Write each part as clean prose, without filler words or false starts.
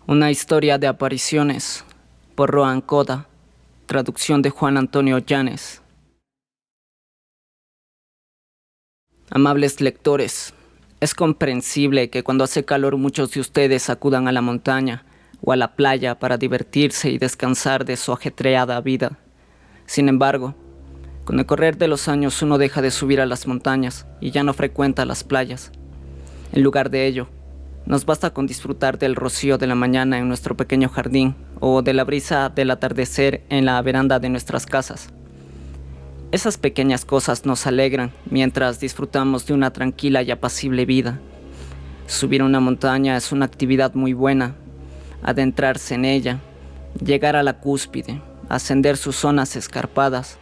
Una historia de apariciones, por Rohan Coda, traducción de Juan Antonio Llanes. Amables lectores, es comprensible que cuando hace calor muchos de ustedes acudan a la montaña o a la playa para divertirse y descansar de su ajetreada vida. Sin embargo, con el correr de los años uno deja de subir a las montañas y ya no frecuenta las playas. En lugar de ello, nos basta con disfrutar del rocío de la mañana en nuestro pequeño jardín o de la brisa del atardecer en la veranda de nuestras casas. Esas pequeñas cosas nos alegran mientras disfrutamos de una tranquila y apacible vida. Subir una montaña es una actividad muy buena. Adentrarse en ella, llegar a la cúspide, ascender sus zonas escarpadas.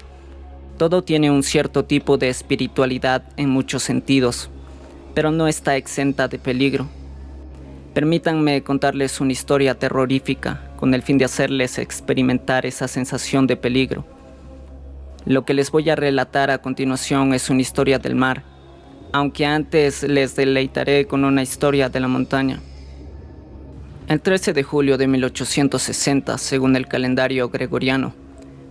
Todo tiene un cierto tipo de espiritualidad en muchos sentidos, pero no está exenta de peligro. Permítanme contarles una historia terrorífica con el fin de hacerles experimentar esa sensación de peligro. Lo que les voy a relatar a continuación es una historia del mar, aunque antes les deleitaré con una historia de la montaña. El 13 de julio de 1860, según el calendario gregoriano,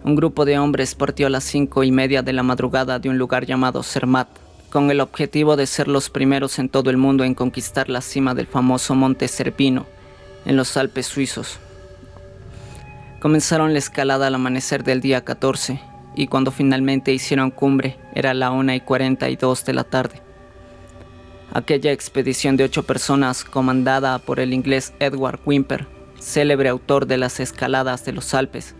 un grupo de hombres partió a las 5:30 de la madrugada de un lugar llamado Zermatt, con el objetivo de ser los primeros en todo el mundo en conquistar la cima del famoso Monte Cervino, en los Alpes suizos. Comenzaron la escalada al amanecer del día 14, y cuando finalmente hicieron cumbre, era la 1:42 de la tarde. Aquella expedición de 8 personas, comandada por el inglés Edward Whymper, célebre autor de las escaladas de los Alpes,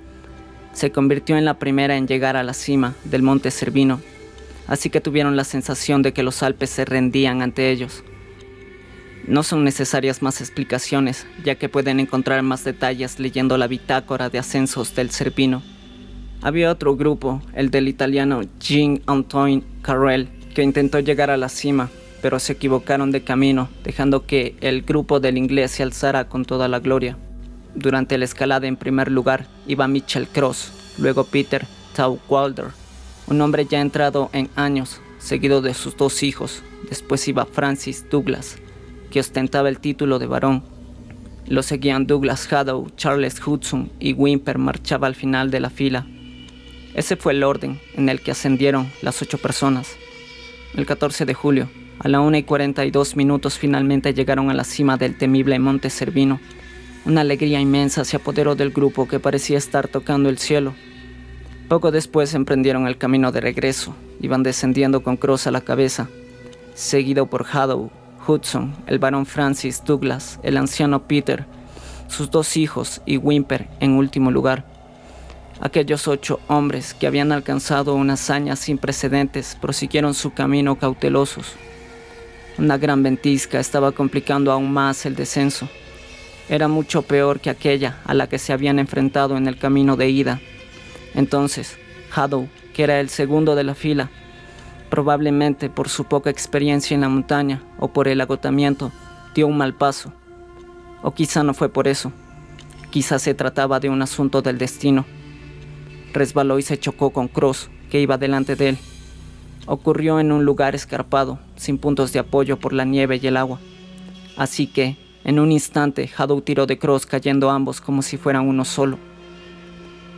se convirtió en la primera en llegar a la cima del Monte Cervino, así que tuvieron la sensación de que los Alpes se rendían ante ellos. No son necesarias más explicaciones, ya que pueden encontrar más detalles leyendo la bitácora de ascensos del Cervino. Había otro grupo, el del italiano Jean-Antoine Carrel, que intentó llegar a la cima, pero se equivocaron de camino, dejando que el grupo del inglés se alzara con toda la gloria. Durante la escalada, en primer lugar, iba Michael Cross, luego Peter Taugwalder, un hombre ya entrado en años, seguido de sus 2 hijos. Después iba Francis Douglas, que ostentaba el título de barón. Lo seguían Douglas Hadow, Charles Hudson y Whymper marchaba al final de la fila. Ese fue el orden en el que ascendieron las 8 personas. El 14 de julio, a la 1:42 finalmente llegaron a la cima del temible Monte Cervino. Una alegría inmensa se apoderó del grupo, que parecía estar tocando el cielo. Poco después emprendieron el camino de regreso. Iban descendiendo con Cross a la cabeza, seguido por Hadow, Hudson, el barón Francis Douglas, el anciano Peter, sus 2 hijos y Whymper en último lugar. Aquellos 8 hombres, que habían alcanzado una hazaña sin precedentes, prosiguieron su camino cautelosos. Una gran ventisca estaba complicando aún más el descenso. Era mucho peor que aquella a la que se habían enfrentado en el camino de ida. Entonces, Hadow, que era el segundo de la fila, probablemente por su poca experiencia en la montaña o por el agotamiento, dio un mal paso. O quizá no fue por eso. Quizá se trataba de un asunto del destino. Resbaló y se chocó con Cross, que iba delante de él. Ocurrió en un lugar escarpado, sin puntos de apoyo por la nieve y el agua. Así que, en un instante, Hadow tiró de Cross, cayendo ambos como si fueran uno solo.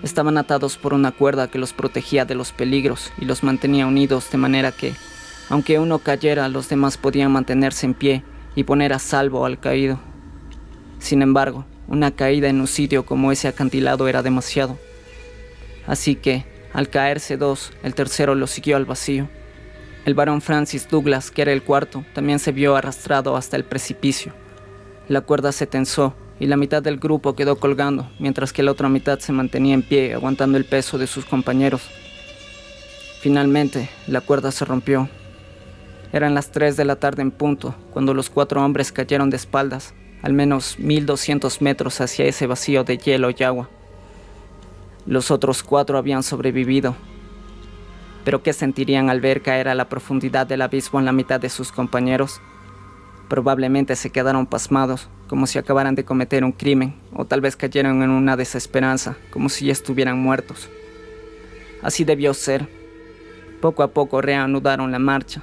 Estaban atados por una cuerda que los protegía de los peligros y los mantenía unidos, de manera que, aunque uno cayera, los demás podían mantenerse en pie y poner a salvo al caído. Sin embargo, una caída en un sitio como ese acantilado era demasiado. Así que, al caerse 2, el tercero los siguió al vacío. El barón Francis Douglas, que era el cuarto, también se vio arrastrado hasta el precipicio. La cuerda se tensó y la mitad del grupo quedó colgando, mientras que la otra mitad se mantenía en pie, aguantando el peso de sus compañeros. Finalmente, la cuerda se rompió. Eran las 3 de la tarde en punto, cuando los 4 hombres cayeron de espaldas, al menos 1200 metros hacia ese vacío de hielo y agua. Los otros 4 habían sobrevivido. ¿Pero qué sentirían al ver caer a la profundidad del abismo en la mitad de sus compañeros? Probablemente se quedaron pasmados, como si acabaran de cometer un crimen, o tal vez cayeron en una desesperanza, como si ya estuvieran muertos. Así debió ser. Poco a poco reanudaron la marcha,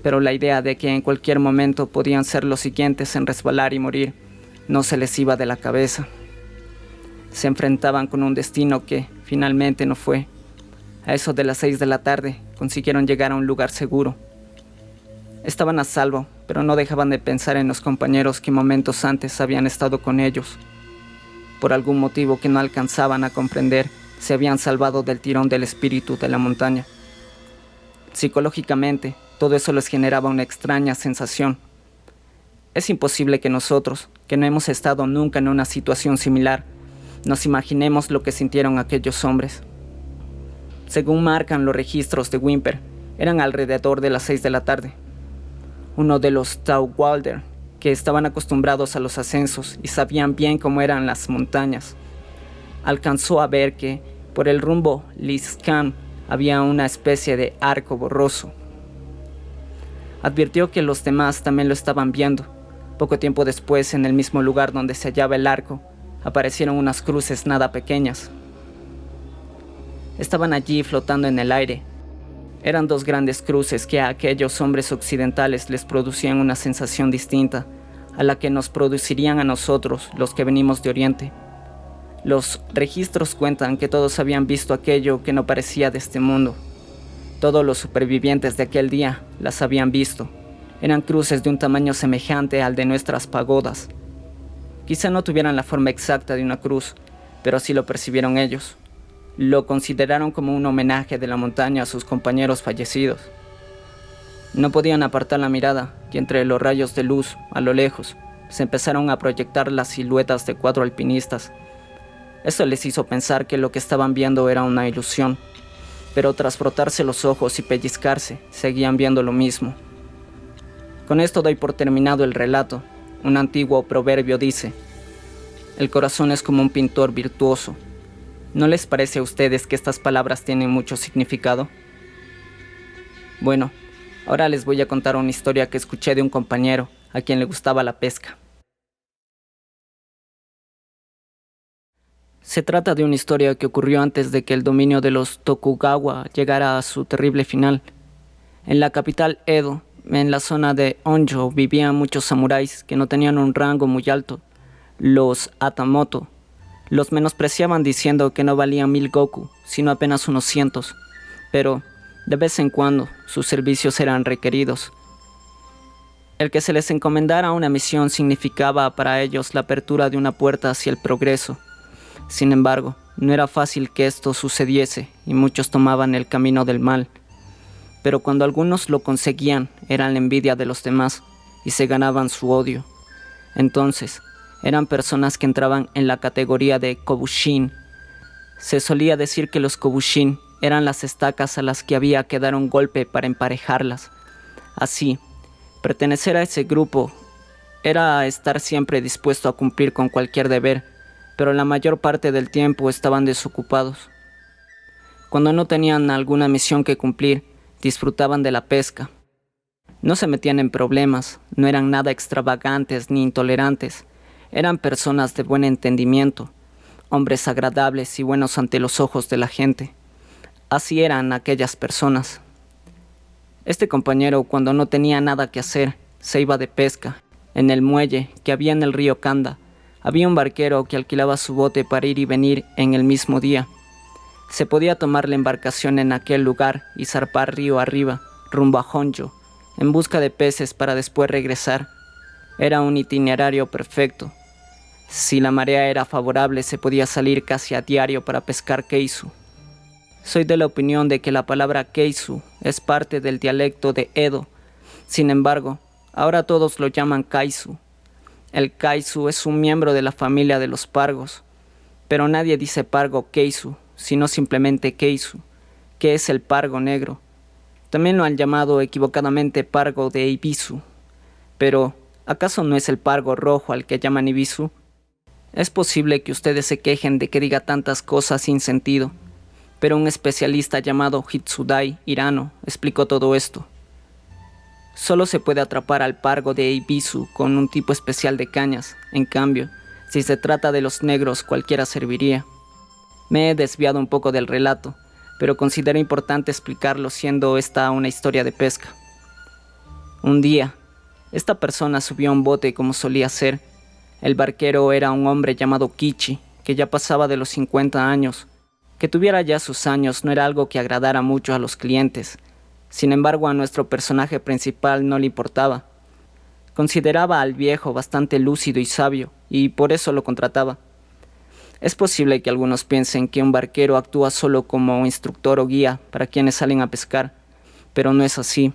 pero la idea de que en cualquier momento podían ser los siguientes en resbalar y morir no se les iba de la cabeza. Se enfrentaban con un destino que finalmente no fue. A eso de las 6 de la tarde consiguieron llegar a un lugar seguro. Estaban a salvo, pero no dejaban de pensar en los compañeros que momentos antes habían estado con ellos. Por algún motivo que no alcanzaban a comprender, se habían salvado del tirón del espíritu de la montaña. Psicológicamente, todo eso les generaba una extraña sensación. Es imposible que nosotros, que no hemos estado nunca en una situación similar, nos imaginemos lo que sintieron aquellos hombres. Según marcan los registros de Whymper, eran alrededor de las 6 de la tarde. Uno de los Tauwalder, que estaban acostumbrados a los ascensos y sabían bien cómo eran las montañas, alcanzó a ver que, por el rumbo Liscan, había una especie de arco borroso. Advirtió que los demás también lo estaban viendo. Poco tiempo después, en el mismo lugar donde se hallaba el arco, aparecieron unas cruces nada pequeñas. Estaban allí flotando en el aire. Eran dos grandes cruces que a aquellos hombres occidentales les producían una sensación distinta a la que nos producirían a nosotros, los que venimos de Oriente. Los registros cuentan que todos habían visto aquello que no parecía de este mundo. Todos los supervivientes de aquel día las habían visto. Eran cruces de un tamaño semejante al de nuestras pagodas. Quizá no tuvieran la forma exacta de una cruz, pero así lo percibieron ellos. Lo consideraron como un homenaje de la montaña a sus compañeros fallecidos. No podían apartar la mirada, y entre los rayos de luz, a lo lejos, se empezaron a proyectar las siluetas de 4 alpinistas. Esto les hizo pensar que lo que estaban viendo era una ilusión, pero tras frotarse los ojos y pellizcarse, seguían viendo lo mismo. Con esto doy por terminado el relato. Un antiguo proverbio dice: el corazón es como un pintor virtuoso. ¿No les parece a ustedes que estas palabras tienen mucho significado? Bueno, ahora les voy a contar una historia que escuché de un compañero a quien le gustaba la pesca. Se trata de una historia que ocurrió antes de que el dominio de los Tokugawa llegara a su terrible final. En la capital Edo, en la zona de Honjo, vivían muchos samuráis que no tenían un rango muy alto, los Atamoto. Los menospreciaban diciendo que no valían 1000 goku, sino apenas unos cientos, pero de vez en cuando sus servicios eran requeridos. El que se les encomendara una misión significaba para ellos la apertura de una puerta hacia el progreso. Sin embargo, no era fácil que esto sucediese y muchos tomaban el camino del mal. Pero cuando algunos lo conseguían, eran la envidia de los demás y se ganaban su odio. Entonces, eran personas que entraban en la categoría de Kobushin. Se solía decir que los Kobushin eran las estacas a las que había que dar un golpe para emparejarlas. Así, pertenecer a ese grupo era estar siempre dispuesto a cumplir con cualquier deber, pero la mayor parte del tiempo estaban desocupados. Cuando no tenían alguna misión que cumplir, disfrutaban de la pesca. No se metían en problemas, no eran nada extravagantes ni intolerantes. Eran personas de buen entendimiento, hombres agradables y buenos ante los ojos de la gente. Así eran aquellas personas. Este compañero, cuando no tenía nada que hacer, se iba de pesca. En el muelle que había en el río Kanda, había un barquero que alquilaba su bote para ir y venir en el mismo día. Se podía tomar la embarcación en aquel lugar y zarpar río arriba, rumbo a Honjo, en busca de peces para después regresar. Era un itinerario perfecto. Si la marea era favorable, se podía salir casi a diario para pescar keisu. Soy de la opinión de que la palabra keisu es parte del dialecto de Edo. Sin embargo, ahora todos lo llaman kaisu. El kaisu es un miembro de la familia de los pargos, pero nadie dice pargo keisu, sino simplemente keisu, que es el pargo negro. También lo han llamado equivocadamente pargo de Ibisu. Pero, ¿acaso no es el pargo rojo al que llaman Ibisu? Es posible que ustedes se quejen de que diga tantas cosas sin sentido, pero un especialista llamado Hitsudai Hirano explicó todo esto. Solo se puede atrapar al pargo de Ibisu con un tipo especial de cañas. En cambio, si se trata de los negros, cualquiera serviría. Me he desviado un poco del relato, pero considero importante explicarlo siendo esta una historia de pesca. Un día, esta persona subió a un bote como solía hacer. El barquero era un hombre llamado Kichi, que ya pasaba de los 50 años. Que tuviera ya sus años no era algo que agradara mucho a los clientes. Sin embargo, a nuestro personaje principal no le importaba. Consideraba al viejo bastante lúcido y sabio, y por eso lo contrataba. Es posible que algunos piensen que un barquero actúa solo como instructor o guía para quienes salen a pescar, pero no es así.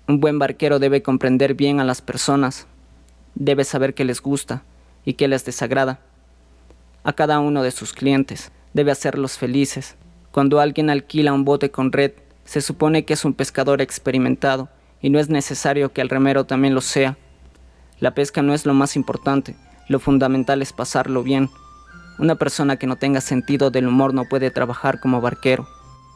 Un buen barquero debe comprender bien a las personas, debe saber qué les gusta y qué les desagrada. A cada uno de sus clientes debe hacerlos felices. Cuando alguien alquila un bote con red, se supone que es un pescador experimentado y no es necesario que el remero también lo sea. La pesca no es lo más importante, lo fundamental es pasarlo bien. Una persona que no tenga sentido del humor no puede trabajar como barquero.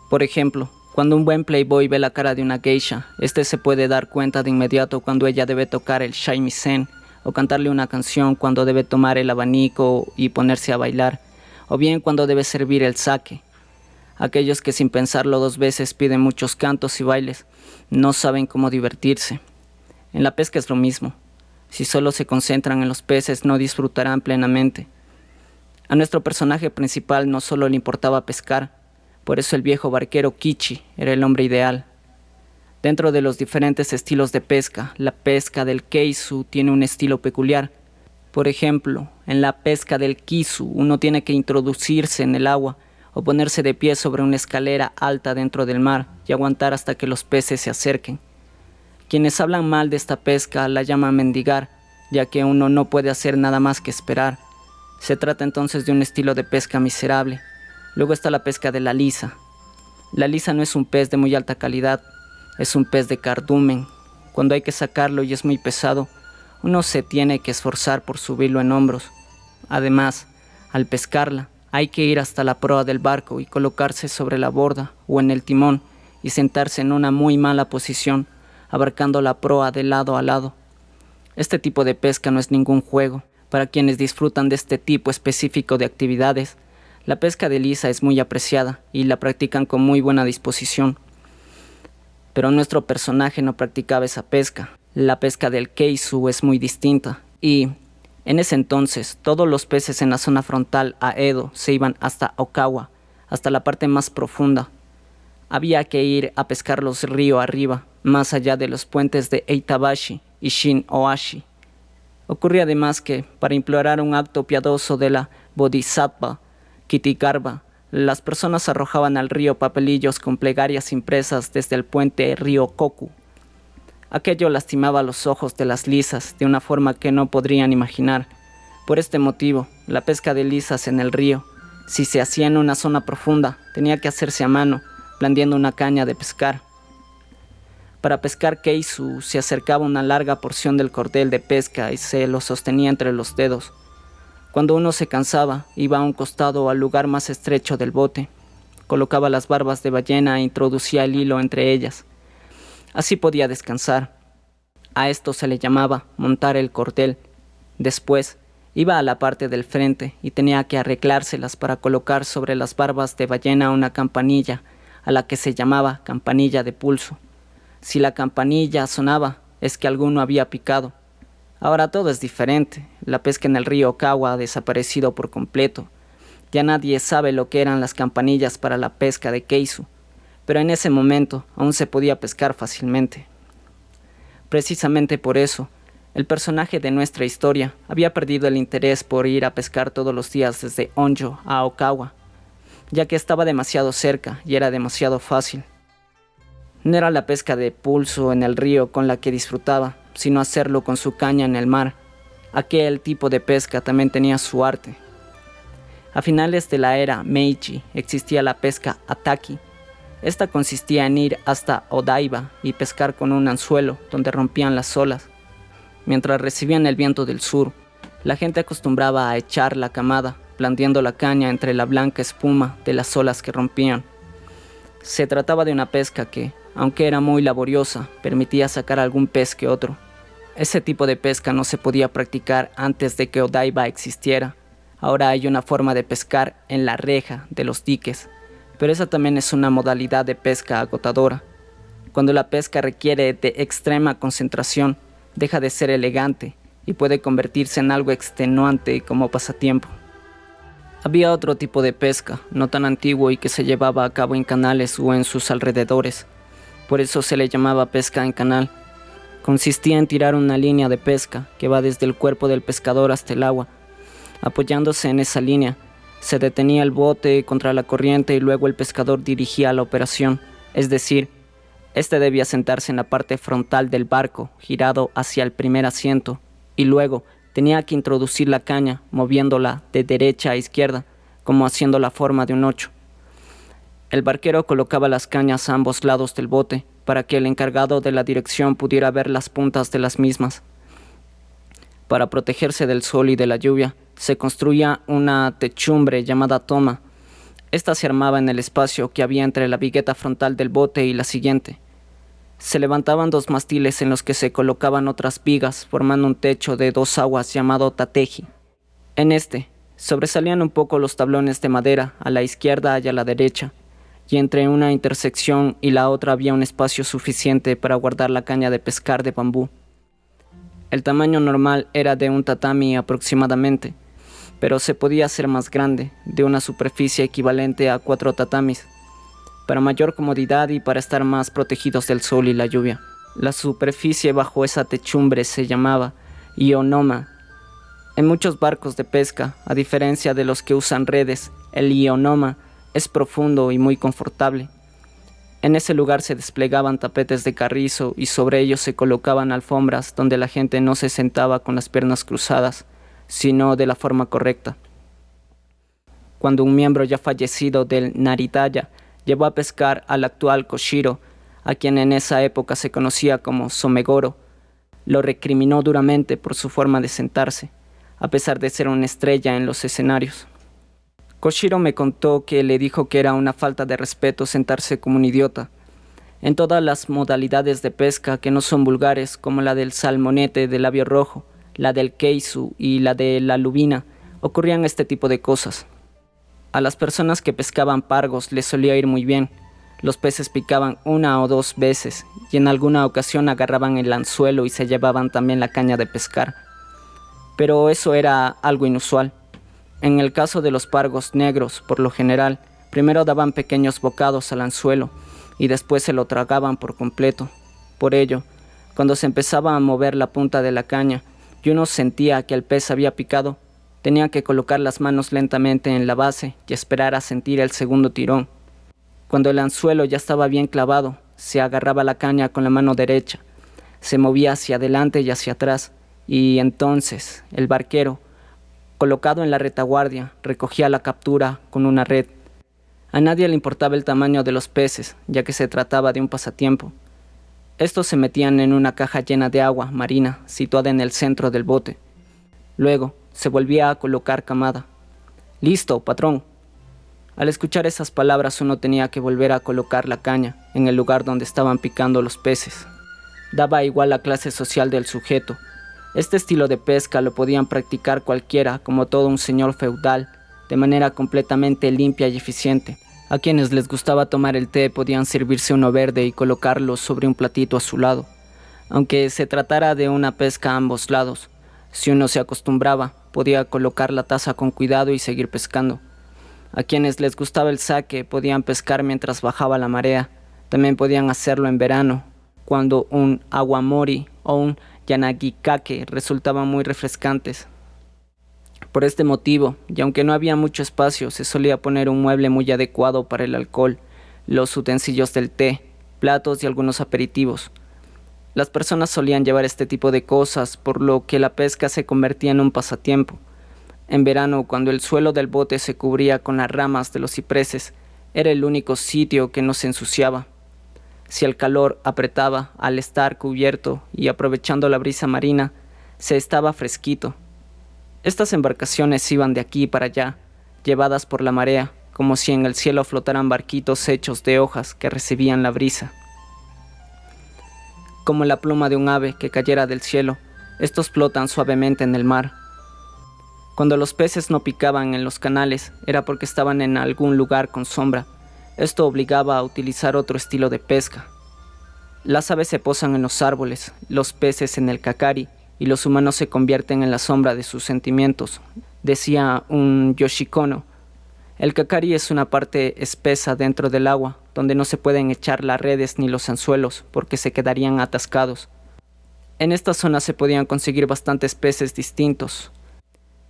Por ejemplo, cuando un buen playboy ve la cara de una geisha, este se puede dar cuenta de inmediato cuando ella debe tocar el shamisen o cantarle una canción, cuando debe tomar el abanico y ponerse a bailar, o bien cuando debe servir el sake. Aquellos que sin pensarlo dos veces piden muchos cantos y bailes, no saben cómo divertirse. En la pesca es lo mismo. Si solo se concentran en los peces, no disfrutarán plenamente. A nuestro personaje principal no solo le importaba pescar, por eso el viejo barquero Kichi era el hombre ideal. Dentro de los diferentes estilos de pesca, la pesca del keisu tiene un estilo peculiar. Por ejemplo, en la pesca del kisu uno tiene que introducirse en el agua o ponerse de pie sobre una escalera alta dentro del mar y aguantar hasta que los peces se acerquen. Quienes hablan mal de esta pesca la llaman mendigar, ya que uno no puede hacer nada más que esperar. Se trata entonces de un estilo de pesca miserable. Luego está la pesca de la lisa. La lisa no es un pez de muy alta calidad, es un pez de cardumen. Cuando hay que sacarlo y es muy pesado, uno se tiene que esforzar por subirlo en hombros. Además, al pescarla, hay que ir hasta la proa del barco y colocarse sobre la borda o en el timón y sentarse en una muy mala posición, abarcando la proa de lado a lado. Este tipo de pesca no es ningún juego. Para quienes disfrutan de este tipo específico de actividades, la pesca de lisa es muy apreciada y la practican con muy buena disposición. Pero nuestro personaje no practicaba esa pesca. La pesca del keisu es muy distinta y, en ese entonces, todos los peces en la zona frontal a Edo se iban hasta Okawa, hasta la parte más profunda. Había que ir a pescarlos río arriba, más allá de los puentes de Eitabashi y Shin-Oashi. Ocurre además que, para implorar un acto piadoso de la Bodhisattva Kitikarva, las personas arrojaban al río papelillos con plegarias impresas desde el puente Ryokoku. Aquello lastimaba los ojos de las lisas de una forma que no podrían imaginar. Por este motivo, la pesca de lisas en el río, si se hacía en una zona profunda, tenía que hacerse a mano, blandiendo una caña de pescar. Para pescar keisu se acercaba una larga porción del cordel de pesca y se lo sostenía entre los dedos. Cuando uno se cansaba, iba a un costado o al lugar más estrecho del bote, colocaba las barbas de ballena e introducía el hilo entre ellas. Así podía descansar. A esto se le llamaba montar el cordel. Después, iba a la parte del frente y tenía que arreglárselas para colocar sobre las barbas de ballena una campanilla, a la que se llamaba campanilla de pulso. Si la campanilla sonaba, es que alguno había picado. Ahora todo es diferente. La pesca en el río Okawa ha desaparecido por completo. Ya nadie sabe lo que eran las campanillas para la pesca de keisu, pero en ese momento aún se podía pescar fácilmente. Precisamente por eso, el personaje de nuestra historia había perdido el interés por ir a pescar todos los días desde Honjo a Okawa, ya que estaba demasiado cerca y era demasiado fácil. No era la pesca de pulso en el río con la que disfrutaba, sino hacerlo con su caña en el mar. Aquel tipo de pesca también tenía su arte. A finales de la era Meiji existía la pesca ataki. Esta consistía en ir hasta Odaiba y pescar con un anzuelo donde rompían las olas. Mientras recibían el viento del sur, la gente acostumbraba a echar la camada, blandiendo la caña entre la blanca espuma de las olas que rompían. Se trataba de una pesca que, aunque era muy laboriosa, permitía sacar algún pez que otro. Ese tipo de pesca no se podía practicar antes de que Odaiba existiera. Ahora hay una forma de pescar en la reja de los diques, pero esa también es una modalidad de pesca agotadora. Cuando la pesca requiere de extrema concentración, deja de ser elegante y puede convertirse en algo extenuante como pasatiempo. Había otro tipo de pesca, no tan antiguo y que se llevaba a cabo en canales o en sus alrededores. Por eso se le llamaba pesca en canal. Consistía en tirar una línea de pesca que va desde el cuerpo del pescador hasta el agua. Apoyándose en esa línea, se detenía el bote contra la corriente y luego el pescador dirigía la operación, es decir, este debía sentarse en la parte frontal del barco, girado hacia el primer asiento, y luego tenía que introducir la caña, moviéndola de derecha a izquierda, como haciendo la forma de un 8. El barquero colocaba las cañas a ambos lados del bote, para que el encargado de la dirección pudiera ver las puntas de las mismas. Para protegerse del sol y de la lluvia, se construía una techumbre llamada toma. Esta se armaba en el espacio que había entre la vigueta frontal del bote y la siguiente. Se levantaban 2 mástiles en los que se colocaban otras vigas, formando un techo de 2 aguas llamado tateji. En este, sobresalían un poco los tablones de madera a la izquierda y a la derecha, y entre una intersección y la otra había un espacio suficiente para guardar la caña de pescar de bambú. El tamaño normal era de un tatami aproximadamente, pero se podía hacer más grande, de una superficie equivalente a 4 tatamis, para mayor comodidad y para estar más protegidos del sol y la lluvia. La superficie bajo esa techumbre se llamaba ionoma. En muchos barcos de pesca, a diferencia de los que usan redes, el ionoma es profundo y muy confortable. En ese lugar se desplegaban tapetes de carrizo y sobre ellos se colocaban alfombras donde la gente no se sentaba con las piernas cruzadas, sino de la forma correcta. Cuando un miembro ya fallecido del Naritaya llevó a pescar al actual Koshiro, a quien en esa época se conocía como Somegoro, lo recriminó duramente por su forma de sentarse, a pesar de ser una estrella en los escenarios. Koshiro me contó que le dijo que era una falta de respeto sentarse como un idiota. En todas las modalidades de pesca que no son vulgares, como la del salmonete de labio rojo, la del keisu y la de la lubina, ocurrían este tipo de cosas. A las personas que pescaban pargos les solía ir muy bien. Los peces picaban 1 o 2 veces y en alguna ocasión agarraban el anzuelo y se llevaban también la caña de pescar. Pero eso era algo inusual. En el caso de los pargos negros, por lo general, primero daban pequeños bocados al anzuelo y después se lo tragaban por completo. Por ello, cuando se empezaba a mover la punta de la caña y uno sentía que el pez había picado, tenía que colocar las manos lentamente en la base y esperar a sentir el segundo tirón. Cuando el anzuelo ya estaba bien clavado, se agarraba la caña con la mano derecha, se movía hacia adelante y hacia atrás, y entonces el barquero, colocado en la retaguardia, recogía la captura con una red. A nadie le importaba el tamaño de los peces, ya que se trataba de un pasatiempo. Estos se metían en una caja llena de agua marina, situada en el centro del bote. Luego, se volvía a colocar camada. «Listo, patrón». Al escuchar esas palabras uno tenía que volver a colocar la caña en el lugar donde estaban picando los peces. Daba igual la clase social del sujeto. Este estilo de pesca lo podían practicar cualquiera, como todo un señor feudal, de manera completamente limpia y eficiente. A quienes les gustaba tomar el té podían servirse uno verde y colocarlo sobre un platito a su lado. Aunque se tratara de una pesca a ambos lados, si uno se acostumbraba, podía colocar la taza con cuidado y seguir pescando. A quienes les gustaba el sake podían pescar mientras bajaba la marea. También podían hacerlo en verano, cuando un awamori o un yanagikake resultaban muy refrescantes. Por este motivo, y aunque no había mucho espacio, se solía poner un mueble muy adecuado para el alcohol, los utensilios del té, platos y algunos aperitivos. Las personas solían llevar este tipo de cosas, por lo que la pesca se convertía en un pasatiempo. En verano, cuando el suelo del bote se cubría con las ramas de los cipreses, era el único sitio que no se ensuciaba. Si el calor apretaba al estar cubierto y aprovechando la brisa marina, se estaba fresquito. Estas embarcaciones iban de aquí para allá, llevadas por la marea, como si en el cielo flotaran barquitos hechos de hojas que recibían la brisa. Como la pluma de un ave que cayera del cielo, estos flotan suavemente en el mar. Cuando los peces no picaban en los canales, era porque estaban en algún lugar con sombra. Esto obligaba a utilizar otro estilo de pesca. Las aves se posan en los árboles, los peces en el cacari y los humanos se convierten en la sombra de sus sentimientos, decía un Yoshikono. El kakari es una parte espesa dentro del agua, donde no se pueden echar las redes ni los anzuelos, porque se quedarían atascados. En esta zona se podían conseguir bastantes peces distintos.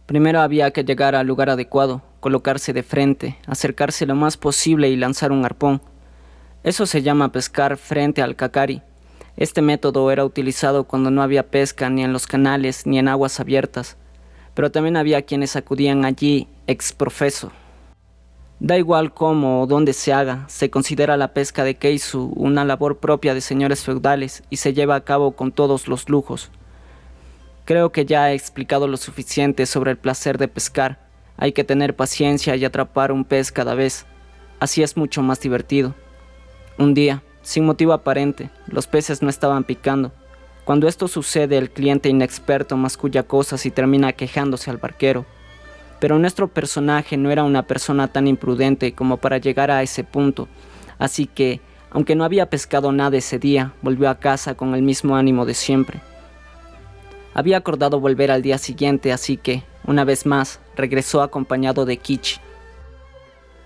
Primero había que llegar al lugar adecuado, colocarse de frente, acercarse lo más posible y lanzar un arpón. Eso se llama pescar frente al kakari. Este método era utilizado cuando no había pesca ni en los canales ni en aguas abiertas, pero también había quienes acudían allí ex professo. Da igual cómo o dónde se haga, se considera la pesca de keisu una labor propia de señores feudales y se lleva a cabo con todos los lujos. Creo que ya he explicado lo suficiente sobre el placer de pescar. Hay que tener paciencia y atrapar un pez cada vez. Así es mucho más divertido. Un día, sin motivo aparente, los peces no estaban picando. Cuando esto sucede, el cliente inexperto masculla cosas y termina quejándose al barquero. Pero nuestro personaje no era una persona tan imprudente como para llegar a ese punto, así que, aunque no había pescado nada ese día, volvió a casa con el mismo ánimo de siempre. Había acordado volver al día siguiente, así que, una vez más, regresó acompañado de Kichi.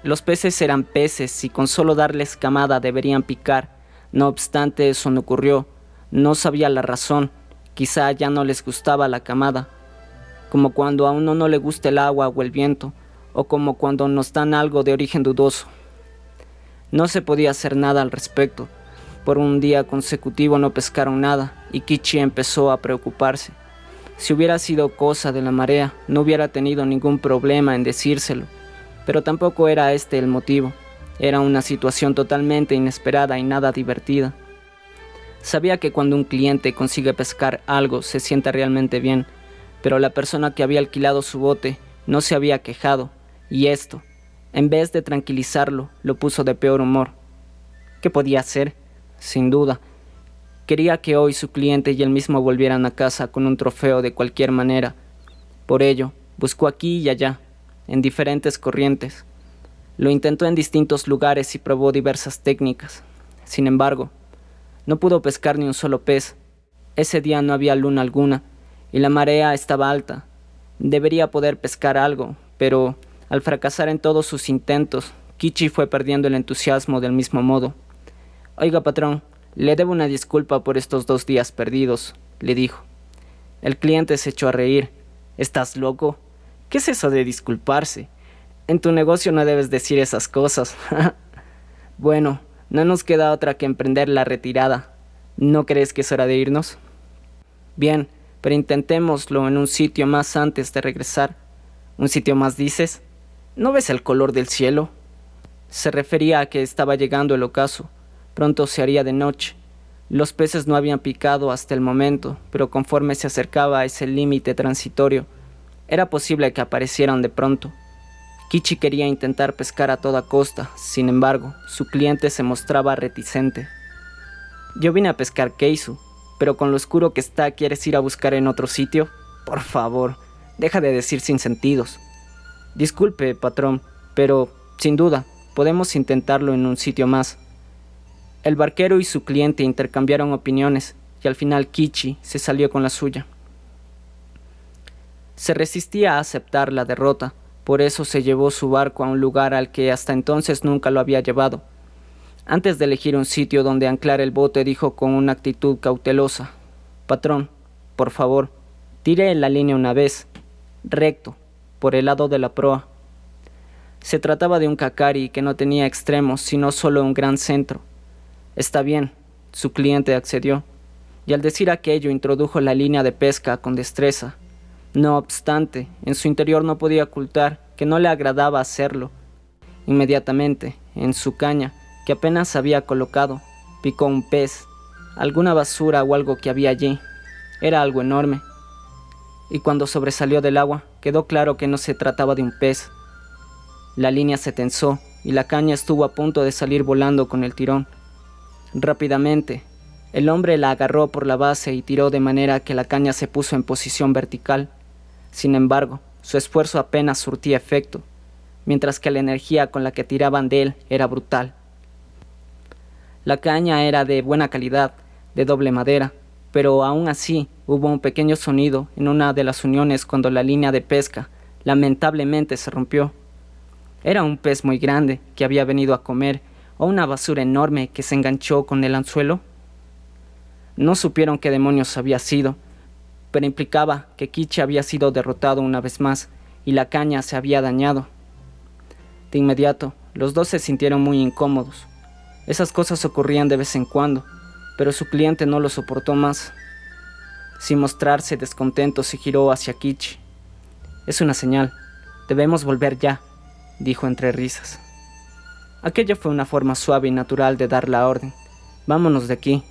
Los peces eran peces y con solo darles camada deberían picar. No obstante, eso no ocurrió. No sabía la razón. Quizá ya no les gustaba la camada. Como cuando a uno no le gusta el agua o el viento, o como cuando nos dan algo de origen dudoso. No se podía hacer nada al respecto. Por un día consecutivo no pescaron nada, y Kichi empezó a preocuparse. Si hubiera sido cosa de la marea, no hubiera tenido ningún problema en decírselo, pero tampoco era este el motivo. Era una situación totalmente inesperada y nada divertida. Sabía que cuando un cliente consigue pescar algo se siente realmente bien, pero la persona que había alquilado su bote no se había quejado, y esto, en vez de tranquilizarlo, lo puso de peor humor. ¿Qué podía hacer? Sin duda, quería que hoy su cliente y él mismo volvieran a casa con un trofeo de cualquier manera. Por ello, buscó aquí y allá, en diferentes corrientes. Lo intentó en distintos lugares y probó diversas técnicas. Sin embargo, no pudo pescar ni un solo pez. Ese día no había luna alguna, y la marea estaba alta. Debería poder pescar algo, pero al fracasar en todos sus intentos, Kichi fue perdiendo el entusiasmo del mismo modo. «Oiga, patrón, le debo una disculpa por estos 2 días perdidos», le dijo. El cliente se echó a reír. «¿Estás loco? ¿Qué es eso de disculparse? En tu negocio no debes decir esas cosas». «Bueno, no nos queda otra que emprender la retirada. ¿No crees que es hora de irnos?» «Bien, pero intentémoslo en un sitio más antes de regresar». «¿Un sitio más, dices? ¿No ves el color del cielo?» Se refería a que estaba llegando el ocaso. Pronto se haría de noche. Los peces no habían picado hasta el momento, pero conforme se acercaba a ese límite transitorio, era posible que aparecieran de pronto. Kichi quería intentar pescar a toda costa, sin embargo, su cliente se mostraba reticente. «Yo vine a pescar keisu, pero con lo oscuro que está, ¿quieres ir a buscar en otro sitio? Por favor, deja de decir sinsentidos». «Disculpe, patrón, pero, sin duda, podemos intentarlo en un sitio más». El barquero y su cliente intercambiaron opiniones, y al final Kichi se salió con la suya. Se resistía a aceptar la derrota, por eso se llevó su barco a un lugar al que hasta entonces nunca lo había llevado. Antes de elegir un sitio donde anclar el bote, dijo con una actitud cautelosa: «Patrón, por favor, tire la línea una vez, recto, por el lado de la proa». Se trataba de un kakari que no tenía extremos, sino solo un gran centro. «Está bien», su cliente accedió, y al decir aquello introdujo la línea de pesca con destreza. No obstante, en su interior no podía ocultar que no le agradaba hacerlo. Inmediatamente, en su caña, que apenas había colocado, picó un pez, alguna basura o algo que había allí. Era algo enorme. Y cuando sobresalió del agua, quedó claro que no se trataba de un pez. La línea se tensó y la caña estuvo a punto de salir volando con el tirón. Rápidamente, el hombre la agarró por la base y tiró de manera que la caña se puso en posición vertical. Sin embargo, su esfuerzo apenas surtía efecto, mientras que la energía con la que tiraban de él era brutal. La caña era de buena calidad, de doble madera, pero aún así hubo un pequeño sonido en una de las uniones cuando la línea de pesca lamentablemente se rompió. Era un pez muy grande que había venido a comer, o una basura enorme que se enganchó con el anzuelo. No supieron qué demonios había sido, pero implicaba que Kichi había sido derrotado una vez más y la caña se había dañado. De inmediato, los dos se sintieron muy incómodos. Esas cosas ocurrían de vez en cuando, pero su cliente no lo soportó más. Sin mostrarse descontento, se giró hacia Kichi. «Es una señal. Debemos volver ya», dijo entre risas. Aquella fue una forma suave y natural de dar la orden. «Vámonos de aquí».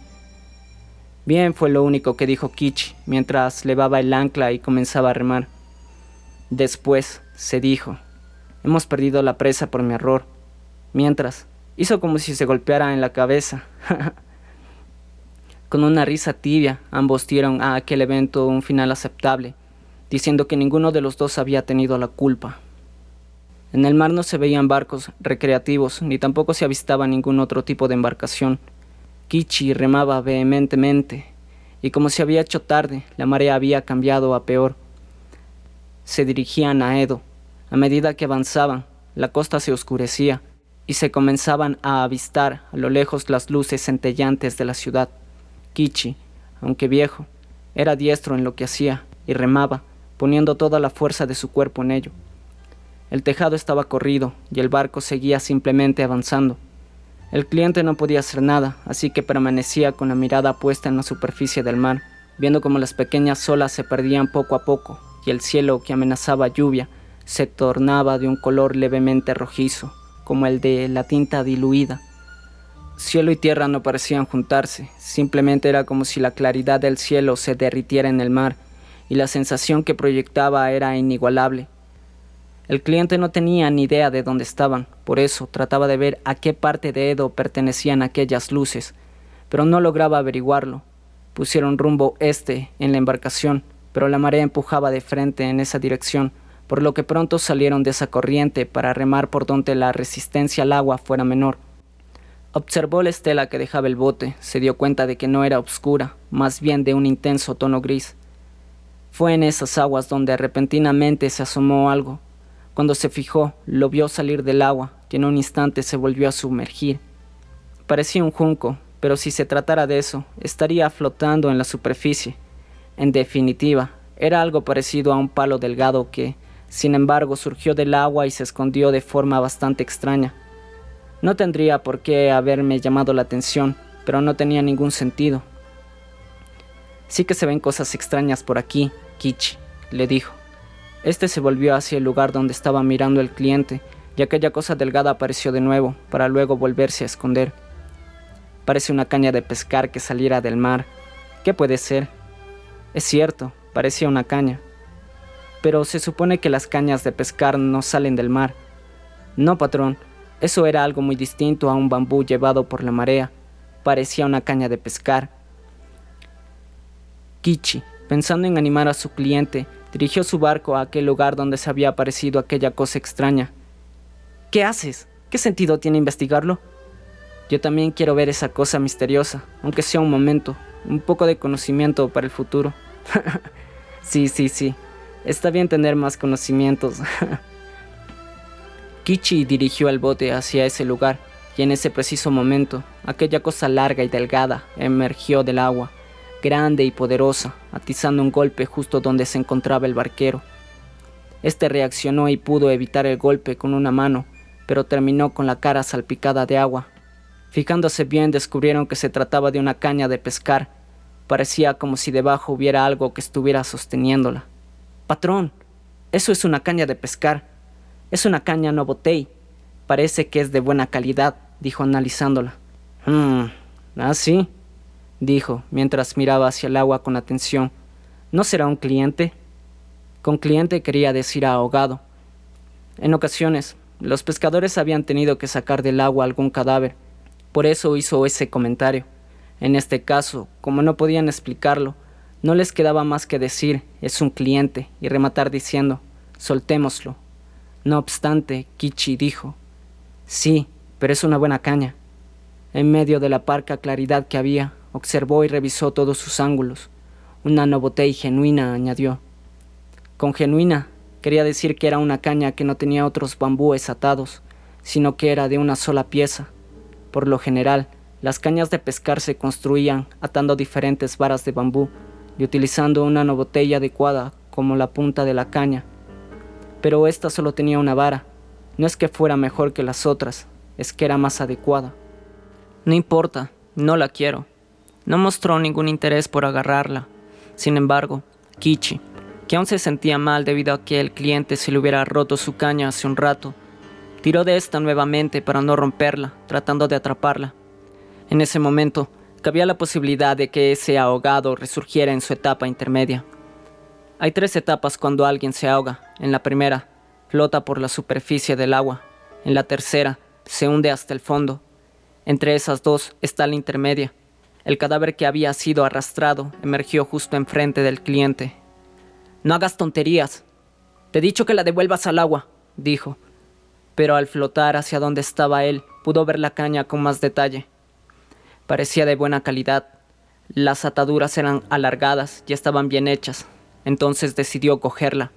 «Bien», fue lo único que dijo Kichi mientras levaba el ancla y comenzaba a remar. Después se dijo: «Hemos perdido la presa por mi error». Mientras, hizo como si se golpeara en la cabeza. Con una risa tibia, ambos dieron a aquel evento un final aceptable, diciendo que ninguno de los dos había tenido la culpa. En el mar no se veían barcos recreativos, ni tampoco se avistaba ningún otro tipo de embarcación. Kichi remaba vehementemente, y como se había hecho tarde, la marea había cambiado a peor. Se dirigían a Edo. A medida que avanzaban, la costa se oscurecía, y se comenzaban a avistar a lo lejos las luces centellantes de la ciudad. Kichi, aunque viejo, era diestro en lo que hacía, y remaba, poniendo toda la fuerza de su cuerpo en ello. El tejado estaba corrido, y el barco seguía simplemente avanzando. El cliente no podía hacer nada, así que permanecía con la mirada puesta en la superficie del mar, viendo cómo las pequeñas olas se perdían poco a poco, y el cielo, que amenazaba lluvia, se tornaba de un color levemente rojizo, como el de la tinta diluida. Cielo y tierra no parecían juntarse, simplemente era como si la claridad del cielo se derritiera en el mar, y la sensación que proyectaba era inigualable. El cliente no tenía ni idea de dónde estaban, por eso trataba de ver a qué parte de Edo pertenecían aquellas luces, pero no lograba averiguarlo. Pusieron rumbo este en la embarcación, pero la marea empujaba de frente en esa dirección, por lo que pronto salieron de esa corriente para remar por donde la resistencia al agua fuera menor. Observó la estela que dejaba el bote, se dio cuenta de que no era oscura, más bien de un intenso tono gris. Fue en esas aguas donde repentinamente se asomó algo. Cuando se fijó, lo vio salir del agua y en un instante se volvió a sumergir. Parecía un junco, pero si se tratara de eso, estaría flotando en la superficie. En definitiva, era algo parecido a un palo delgado que, sin embargo, surgió del agua y se escondió de forma bastante extraña. No tendría por qué haberme llamado la atención, pero no tenía ningún sentido. «Sí que se ven cosas extrañas por aquí, Kichi», le dijo. Este se volvió hacia el lugar donde estaba mirando el cliente, y aquella cosa delgada apareció de nuevo, para luego volverse a esconder. «Parece una caña de pescar que saliera del mar. ¿Qué puede ser?» Es cierto, parecía una caña. Pero se supone que las cañas de pescar no salen del mar. No, patrón, eso era algo muy distinto a un bambú llevado por la marea. Parecía una caña de pescar. Kichi, pensando en animar a su cliente, dirigió su barco a aquel lugar donde se había aparecido aquella cosa extraña. «¿Qué haces? ¿Qué sentido tiene investigarlo?» «Yo también quiero ver esa cosa misteriosa, aunque sea un momento, un poco de conocimiento para el futuro». Sí, está bien tener más conocimientos. Kichi dirigió el bote hacia ese lugar, y en ese preciso momento, aquella cosa larga y delgada emergió del agua, grande y poderosa, atizando un golpe justo donde se encontraba el barquero. Este reaccionó y pudo evitar el golpe con una mano, pero terminó con la cara salpicada de agua. Fijándose bien, descubrieron que se trataba de una caña de pescar. Parecía como si debajo hubiera algo que estuviera sosteniéndola. «Patrón, eso es una caña de pescar. Es una caña Nobotei. Parece que es de buena calidad», dijo analizándola. «Ah, sí», dijo, mientras miraba hacia el agua con atención. «¿No será un cliente?» Con cliente quería decir ahogado. En ocasiones, los pescadores habían tenido que sacar del agua algún cadáver. Por eso hizo ese comentario. En este caso, como no podían explicarlo, no les quedaba más que decir «es un cliente» y rematar diciendo «soltémoslo». No obstante, Kichi dijo «sí, pero es una buena caña». En medio de la parca claridad que había, observó y revisó todos sus ángulos. Una novotei genuina, añadió. Con genuina quería decir que era una caña que no tenía otros bambúes atados, sino que era de una sola pieza. Por lo general, las cañas de pescar se construían atando diferentes varas de bambú y utilizando una novotei adecuada como la punta de la caña. Pero esta solo tenía una vara. No es que fuera mejor que las otras, es que era más adecuada. No importa, no la quiero. No mostró ningún interés por agarrarla. Sin embargo, Kichi, que aún se sentía mal debido a que el cliente se le hubiera roto su caña hace un rato, tiró de esta nuevamente para no romperla, tratando de atraparla. En ese momento, cabía la posibilidad de que ese ahogado resurgiera en su etapa intermedia. Hay 3 etapas cuando alguien se ahoga. En la primera, flota por la superficie del agua. En la tercera, se hunde hasta el fondo. Entre esas 2 está la intermedia. El cadáver que había sido arrastrado emergió justo enfrente del cliente. «No hagas tonterías. Te he dicho que la devuelvas al agua», dijo. Pero al flotar hacia donde estaba él, pudo ver la caña con más detalle. Parecía de buena calidad. Las ataduras eran alargadas y estaban bien hechas. Entonces decidió cogerla.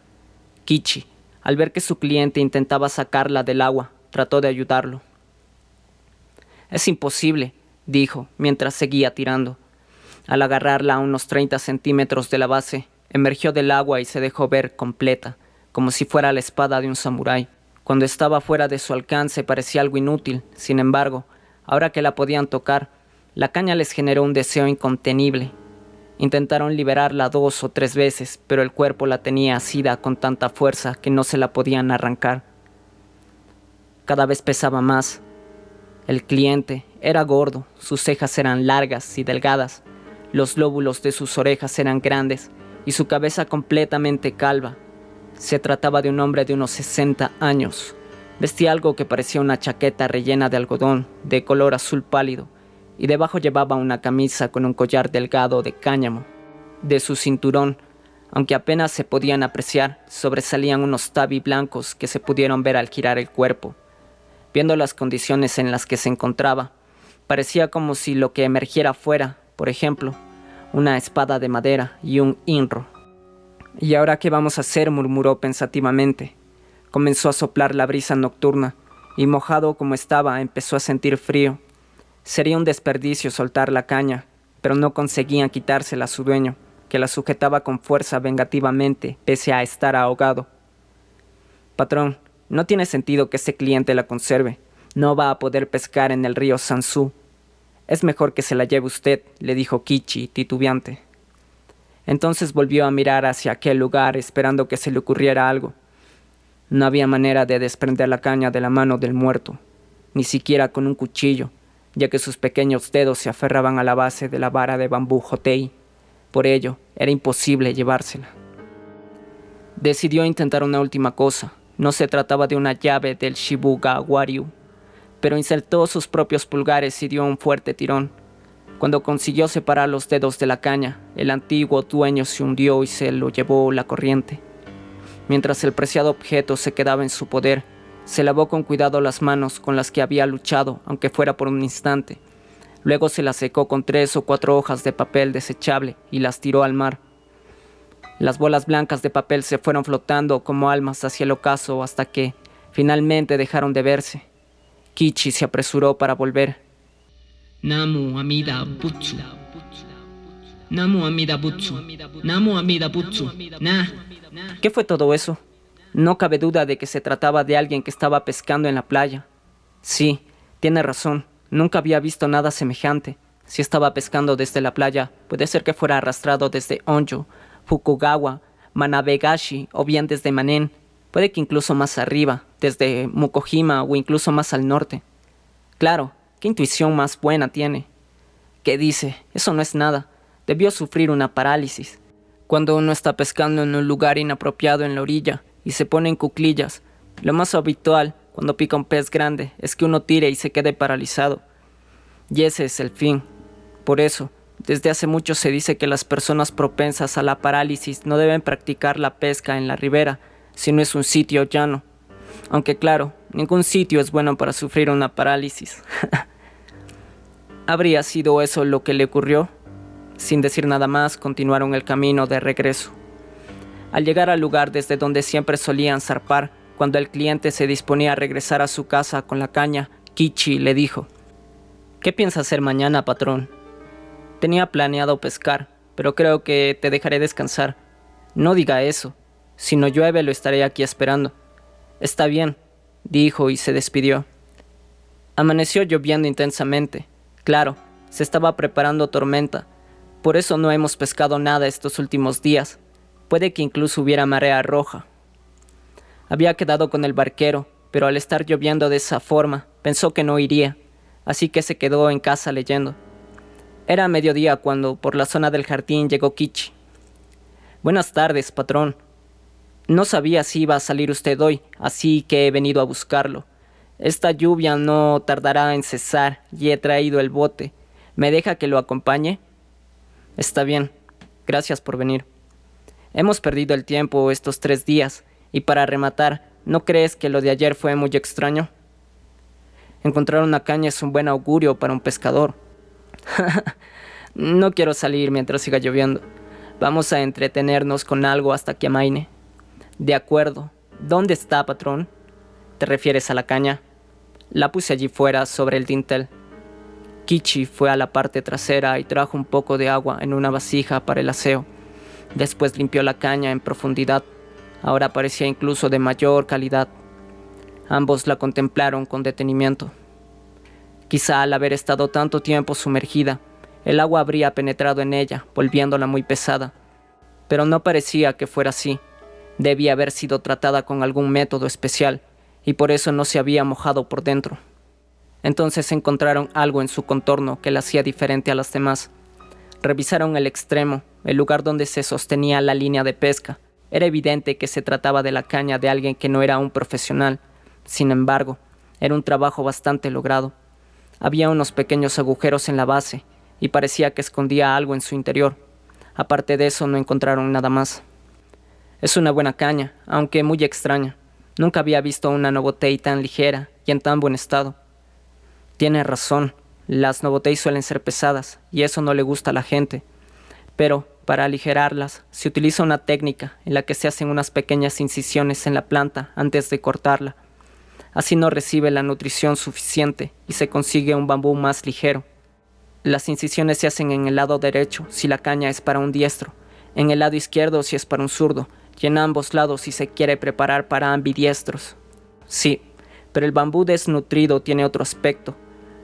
Kichi, al ver que su cliente intentaba sacarla del agua, trató de ayudarlo. «Es imposible», dijo, mientras seguía tirando. Al agarrarla a unos 30 centímetros de la base, emergió del agua y se dejó ver completa, como si fuera la espada de un samurái. Cuando estaba fuera de su alcance parecía algo inútil. Sin embargo, ahora que la podían tocar, la caña les generó un deseo incontenible. Intentaron liberarla 2 o 3 veces, pero el cuerpo la tenía asida con tanta fuerza que no se la podían arrancar. Cada vez pesaba más. El cliente era gordo, sus cejas eran largas y delgadas, los lóbulos de sus orejas eran grandes y su cabeza completamente calva. Se trataba de un hombre de unos 60 años. Vestía algo que parecía una chaqueta rellena de algodón, de color azul pálido, y debajo llevaba una camisa con un collar delgado de cáñamo. De su cinturón, aunque apenas se podían apreciar, sobresalían unos tabi blancos que se pudieron ver al girar el cuerpo. Viendo las condiciones en las que se encontraba, parecía como si lo que emergiera fuera, por ejemplo, una espada de madera y un inro. «¿Y ahora qué vamos a hacer?», murmuró pensativamente. Comenzó a soplar la brisa nocturna, y mojado como estaba, empezó a sentir frío. Sería un desperdicio soltar la caña, pero no conseguían quitársela a su dueño, que la sujetaba con fuerza vengativamente, pese a estar ahogado. «Patrón, no tiene sentido que ese cliente la conserve. No va a poder pescar en el río Sansu. Es mejor que se la lleve usted», le dijo Kichi, titubeante. Entonces volvió a mirar hacia aquel lugar, esperando que se le ocurriera algo. No había manera de desprender la caña de la mano del muerto, ni siquiera con un cuchillo, ya que sus pequeños dedos se aferraban a la base de la vara de bambú hotei. Por ello, era imposible llevársela. Decidió intentar una última cosa. No se trataba de una llave del Shibuya Waryu, pero insertó sus propios pulgares y dio un fuerte tirón. Cuando consiguió separar los dedos de la caña, el antiguo dueño se hundió y se lo llevó la corriente. Mientras el preciado objeto se quedaba en su poder, se lavó con cuidado las manos con las que había luchado, aunque fuera por un instante. Luego se las secó con 3 o 4 hojas de papel desechable y las tiró al mar. Las bolas blancas de papel se fueron flotando como almas hacia el ocaso hasta que, finalmente, dejaron de verse. Kichi se apresuró para volver. Namu Amida Butsu. Namu Amida Butsu. Namu Amida Butsu. ¿Qué fue todo eso? No cabe duda de que se trataba de alguien que estaba pescando en la playa. Sí, tiene razón. Nunca había visto nada semejante. Si estaba pescando desde la playa, puede ser que fuera arrastrado desde Onjo, Fukugawa, Manabegashi o bien desde Manen. Puede que incluso más arriba, desde Mukojima o incluso más al norte. Claro, qué intuición más buena tiene. ¿Qué dice? Eso no es nada. Debió sufrir una parálisis. Cuando uno está pescando en un lugar inapropiado en la orilla y se pone en cuclillas, lo más habitual cuando pica un pez grande es que uno tire y se quede paralizado. Y ese es el fin. Por eso, desde hace mucho se dice que las personas propensas a la parálisis no deben practicar la pesca en la ribera, si no es un sitio llano. Aunque claro, ningún sitio es bueno para sufrir una parálisis. ¿Habría sido eso lo que le ocurrió? Sin decir nada más, continuaron el camino de regreso. Al llegar al lugar desde donde siempre solían zarpar, cuando el cliente se disponía a regresar a su casa con la caña, Kichi le dijo: «¿Qué piensa hacer mañana, patrón?» «Tenía planeado pescar, pero creo que te dejaré descansar». «No diga eso. Si no llueve, lo estaré aquí esperando». «Está bien», dijo y se despidió. Amaneció lloviendo intensamente. Claro, se estaba preparando tormenta. Por eso no hemos pescado nada estos últimos días. Puede que incluso hubiera marea roja. Había quedado con el barquero, pero al estar lloviendo de esa forma, pensó que no iría, así que se quedó en casa leyendo. Era mediodía cuando por la zona del jardín llegó Kichi. «Buenas tardes, patrón. No sabía si iba a salir usted hoy, así que he venido a buscarlo. Esta lluvia no tardará en cesar y he traído el bote. ¿Me deja que lo acompañe?» «Está bien. Gracias por venir. Hemos perdido el tiempo estos 3 días, y para rematar, ¿no crees que lo de ayer fue muy extraño? Encontrar una caña es un buen augurio para un pescador». «No quiero salir mientras siga lloviendo. Vamos a entretenernos con algo hasta que amaine». «De acuerdo. ¿Dónde está, patrón?» «¿Te refieres a la caña?» «La puse allí fuera, sobre el dintel». Kichi fue a la parte trasera y trajo un poco de agua en una vasija para el aseo. Después limpió la caña en profundidad. Ahora parecía incluso de mayor calidad. Ambos la contemplaron con detenimiento. Quizá al haber estado tanto tiempo sumergida, el agua habría penetrado en ella, volviéndola muy pesada. Pero no parecía que fuera así. Debía haber sido tratada con algún método especial, y por eso no se había mojado por dentro. Entonces encontraron algo en su contorno que la hacía diferente a las demás. Revisaron el extremo, el lugar donde se sostenía la línea de pesca. Era evidente que se trataba de la caña de alguien que no era un profesional. Sin embargo, era un trabajo bastante logrado. Había unos pequeños agujeros en la base, y parecía que escondía algo en su interior. Aparte de eso, no encontraron nada más. «Es una buena caña, aunque muy extraña. Nunca había visto una Novotei tan ligera y en tan buen estado». «Tiene razón, las Novotei suelen ser pesadas, y eso no le gusta a la gente. Pero, para aligerarlas, se utiliza una técnica en la que se hacen unas pequeñas incisiones en la planta antes de cortarla. Así no recibe la nutrición suficiente y se consigue un bambú más ligero. Las incisiones se hacen en el lado derecho si la caña es para un diestro, en el lado izquierdo si es para un zurdo, y en ambos lados si se quiere preparar para ambidiestros». «Sí, pero el bambú desnutrido tiene otro aspecto.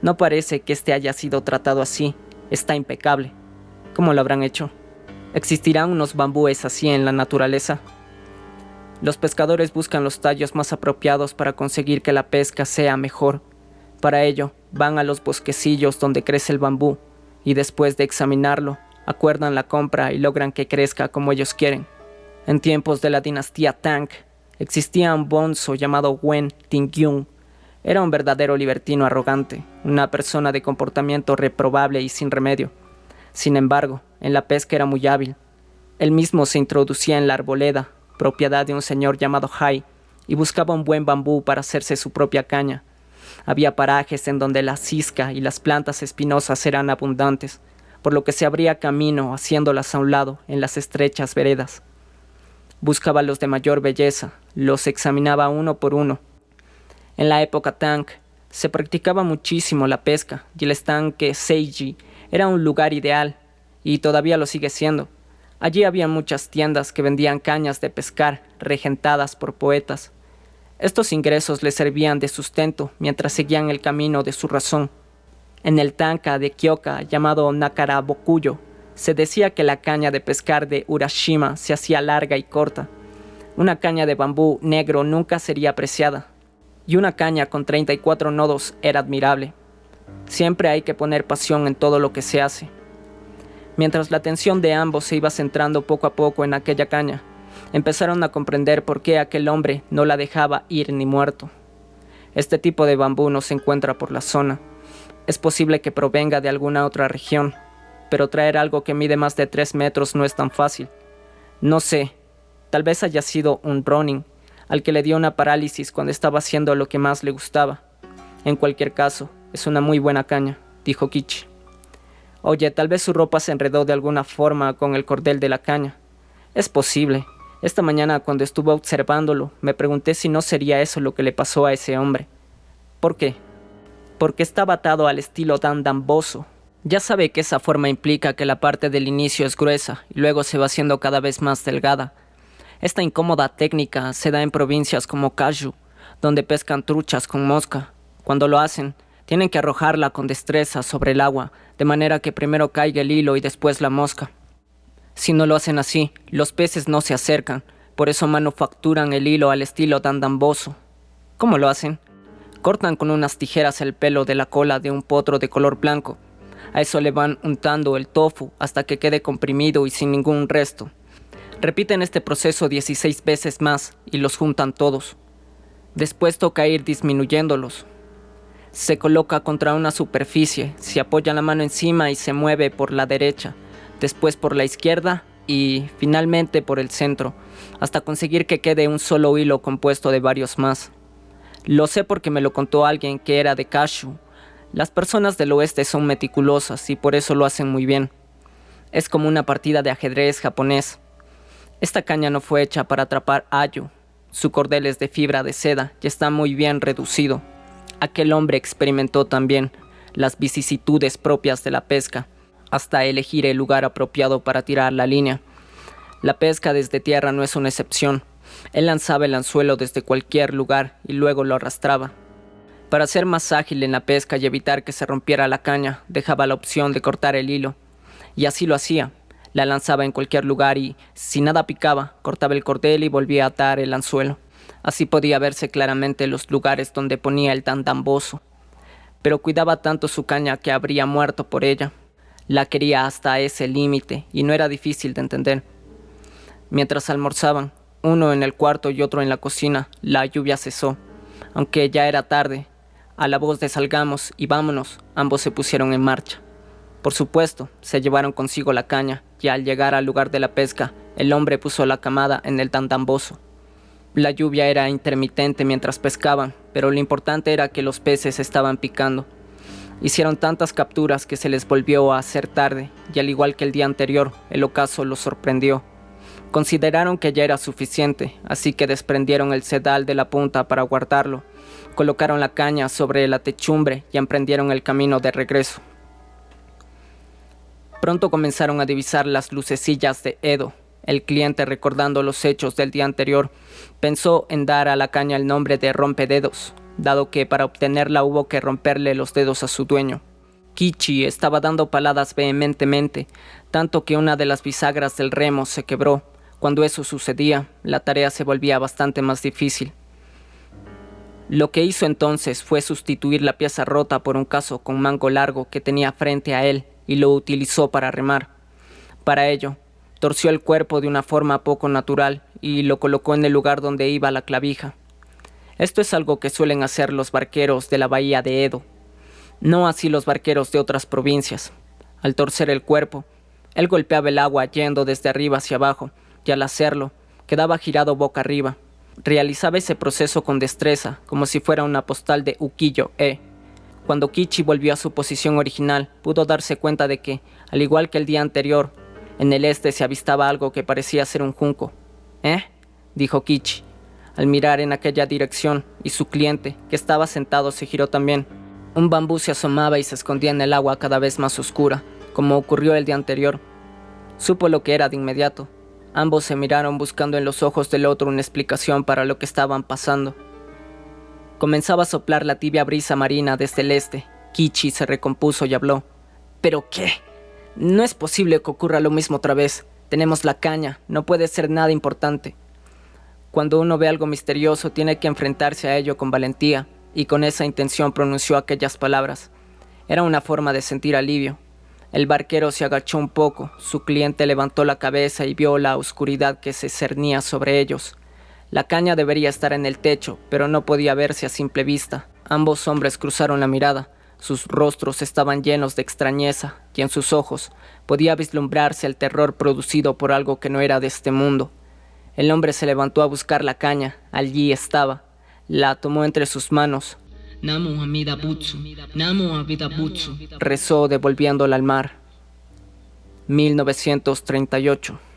No parece que este haya sido tratado así. Está impecable. ¿Cómo lo habrán hecho? ¿Existirán unos bambúes así en la naturaleza?» «Los pescadores buscan los tallos más apropiados para conseguir que la pesca sea mejor. Para ello, van a los bosquecillos donde crece el bambú, y después de examinarlo, acuerdan la compra y logran que crezca como ellos quieren. En tiempos de la dinastía Tang, existía un bonzo llamado Wen Tingyun. Era un verdadero libertino arrogante, una persona de comportamiento reprobable y sin remedio. Sin embargo, en la pesca era muy hábil. Él mismo se introducía en la arboleda, propiedad de un señor llamado Hai, y buscaba un buen bambú para hacerse su propia caña. Había parajes en donde la cisca y las plantas espinosas eran abundantes, por lo que se abría camino haciéndolas a un lado en las estrechas veredas. Buscaba los de mayor belleza, los examinaba uno por uno. En la época Tang se practicaba muchísimo la pesca y el estanque Seiji era un lugar ideal, y todavía lo sigue siendo. Allí había muchas tiendas que vendían cañas de pescar regentadas por poetas. Estos ingresos les servían de sustento mientras seguían el camino de su razón. En el tanka de Kyoka, llamado Nakarabokuyo, se decía que la caña de pescar de Urashima se hacía larga y corta. Una caña de bambú negro nunca sería apreciada, y una caña con 34 nodos era admirable. Siempre hay que poner pasión en todo lo que se hace. Mientras la atención de ambos se iba centrando poco a poco en aquella caña, empezaron a comprender por qué aquel hombre no la dejaba ir ni muerto. Este tipo de bambú no se encuentra por la zona. Es posible que provenga de alguna otra región, pero traer algo que mide más de 3 metros no es tan fácil. No sé, tal vez haya sido un Ronin, al que le dio una parálisis cuando estaba haciendo lo que más le gustaba. En cualquier caso, es una muy buena caña», dijo Kichi. Oye, tal vez su ropa se enredó de alguna forma con el cordel de la caña. Es posible. Esta mañana, cuando estuve observándolo, me pregunté si no sería eso lo que le pasó a ese hombre. ¿Por qué? Porque estaba atado al estilo dandamboso. Ya sabe que esa forma implica que la parte del inicio es gruesa y luego se va haciendo cada vez más delgada. Esta incómoda técnica se da en provincias como Kaju, donde pescan truchas con mosca. Cuando lo hacen, tienen que arrojarla con destreza sobre el agua, de manera que primero caiga el hilo y después la mosca. Si no lo hacen así, los peces no se acercan, por eso manufacturan el hilo al estilo dandamboso. ¿Cómo lo hacen? Cortan con unas tijeras el pelo de la cola de un potro de color blanco. A eso le van untando el tofu hasta que quede comprimido y sin ningún resto. Repiten este proceso 16 veces más y los juntan todos. Después toca ir disminuyéndolos. Se coloca contra una superficie, se apoya la mano encima y se mueve por la derecha, después por la izquierda y finalmente por el centro, hasta conseguir que quede un solo hilo compuesto de varios más. Lo sé porque me lo contó alguien que era de Kashu. Las personas del oeste son meticulosas y por eso lo hacen muy bien. Es como una partida de ajedrez japonés. Esta caña no fue hecha para atrapar ayu. Su cordel es de fibra de seda y está muy bien reducido. Aquel hombre experimentó también las vicisitudes propias de la pesca, hasta elegir el lugar apropiado para tirar la línea. La pesca desde tierra no es una excepción. Él lanzaba el anzuelo desde cualquier lugar y luego lo arrastraba. Para ser más ágil en la pesca y evitar que se rompiera la caña, dejaba la opción de cortar el hilo. Y así lo hacía. La lanzaba en cualquier lugar y, si nada picaba, cortaba el cordel y volvía a atar el anzuelo. Así podía verse claramente los lugares donde ponía el dandamboso. Pero cuidaba tanto su caña que habría muerto por ella. La quería hasta ese límite y no era difícil de entender. Mientras almorzaban, uno en el cuarto y otro en la cocina, la lluvia cesó. Aunque ya era tarde, a la voz de salgamos y vámonos, ambos se pusieron en marcha. Por supuesto, se llevaron consigo la caña y al llegar al lugar de la pesca, el hombre puso la camada en el dandamboso. La lluvia era intermitente mientras pescaban, pero lo importante era que los peces estaban picando. Hicieron tantas capturas que se les volvió a hacer tarde, y al igual que el día anterior, el ocaso los sorprendió. Consideraron que ya era suficiente, así que desprendieron el sedal de la punta para guardarlo, colocaron la caña sobre la techumbre y emprendieron el camino de regreso. Pronto comenzaron a divisar las lucecillas de Edo. El cliente, recordando los hechos del día anterior, pensó en dar a la caña el nombre de rompededos, dado que para obtenerla hubo que romperle los dedos a su dueño. Kichi estaba dando paladas vehementemente, tanto que una de las bisagras del remo se quebró. Cuando eso sucedía, la tarea se volvía bastante más difícil. Lo que hizo entonces fue sustituir la pieza rota por un cazo con mango largo que tenía frente a él y lo utilizó para remar. Para ello, torció el cuerpo de una forma poco natural y lo colocó en el lugar donde iba la clavija. Esto es algo que suelen hacer los barqueros de la bahía de Edo, no así los barqueros de otras provincias. Al torcer el cuerpo, él golpeaba el agua yendo desde arriba hacia abajo, y al hacerlo, quedaba girado boca arriba. Realizaba ese proceso con destreza, como si fuera una postal de ukiyo-e. Cuando Kichi volvió a su posición original, pudo darse cuenta de que, al igual que el día anterior, en el este se avistaba algo que parecía ser un junco. «¿Eh?», dijo Kichi, al mirar en aquella dirección, y su cliente, que estaba sentado, se giró también. Un bambú se asomaba y se escondía en el agua cada vez más oscura, como ocurrió el día anterior. Supo lo que era de inmediato. Ambos se miraron buscando en los ojos del otro una explicación para lo que estaban pasando. Comenzaba a soplar la tibia brisa marina desde el este. Kichi se recompuso y habló. «¿Pero qué? No es posible que ocurra lo mismo otra vez. Tenemos la caña, no puede ser nada importante». Cuando uno ve algo misterioso, tiene que enfrentarse a ello con valentía, y con esa intención pronunció aquellas palabras. Era una forma de sentir alivio. El barquero se agachó un poco, su cliente levantó la cabeza y vio la oscuridad que se cernía sobre ellos. La caña debería estar en el techo, pero no podía verse a simple vista. Ambos hombres cruzaron la mirada. Sus rostros estaban llenos de extrañeza, y en sus ojos podía vislumbrarse el terror producido por algo que no era de este mundo. El hombre se levantó a buscar la caña. Allí estaba. La tomó entre sus manos. Namu Amida Butsu, Namu Amida Butsu. Rezó devolviéndola al mar. 1938.